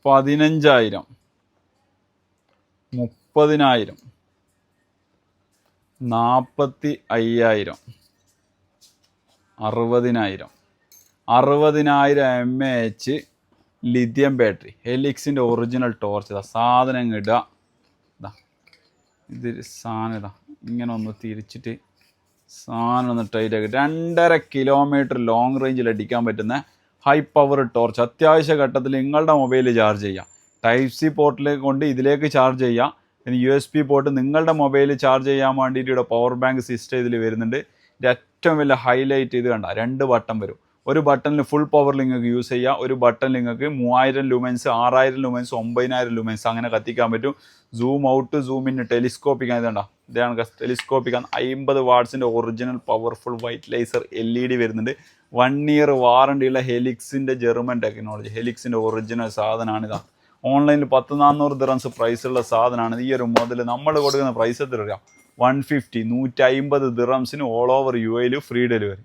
15,000, 30,000, 45,000, 60,000. 60,000 mAh lithium battery, ഹെലിക്സിൻ്റെ original torch. ഇതാ സാധനം ഇടുക. ഇതാ ഇത് സാധനം ഇതാ ഇങ്ങനെ ഒന്ന് തിരിച്ചിട്ട് സാധനം ഒന്ന് ടൈറ്റ് ആക്കി 2.5 കിലോമീറ്റർ ലോങ് റേഞ്ചിൽ അടിക്കാൻ പറ്റുന്ന ഹൈ പവർ ടോർച്ച്. അത്യാവശ്യ ഘട്ടത്തിൽ നിങ്ങളുടെ മൊബൈൽ ചാർജ് ചെയ്യാം. ടൈപ്പ് സി പോർട്ടിലേക്ക് കൊണ്ട് ഇതിലേക്ക് ചാർജ് ചെയ്യാം. ഇനി USB പോർട്ട് നിങ്ങളുടെ മൊബൈൽ ചാർജ് ചെയ്യാൻ വേണ്ടിയിട്ട് ഇവിടെ പവർ ബാങ്ക് സിസ്റ്റം ഇതിൽ വരുന്നുണ്ട്. ഇതിൻ്റെ ഏറ്റവും വലിയ ഹൈലൈറ്റ് ഇത് കണ്ട 2 ബട്ടൺ വരും. ഒരു ബട്ടണിൽ ഫുൾ പവറിൽ നിങ്ങൾക്ക് യൂസ് ചെയ്യാം. ഒരു ബട്ടണിൽ നിങ്ങൾക്ക് 3000 ലൂമൻസ്, 6000 ലൂമൻസ്, 9000 ലൂമൻസ് അങ്ങനെ കത്തിക്കാൻ പറ്റും. സൂം ഔട്ട്, സൂം ഇൻ, ടെലിസ്കോപ്പിക്കാൻ ഇതുണ്ടോ, ഇതാണ് ടെലിസ്കോപ്പിക്കാൻ. 50 വാട്ട്സിൻ്റെ original powerful white laser LED വരുന്നുണ്ട്. 1 ഇയർ വാറണ്ടിയുള്ള ഹെലിക്സിൻ്റെ ജർമ്മൻ ടെക്നോളജി, ഹെലിക്സിൻ്റെ ഒറിജിനൽ സാധനമാണിതാ. ഓൺലൈനിൽ 10-400 ദിറംസ് പ്രൈസുള്ള സാധനമാണ്. ഈ ഒരു മുതൽ നമ്മൾ കൊടുക്കുന്ന പ്രൈസ് എത്ര രൂപ? 150 ദിറംസിന് all over UAE free delivery.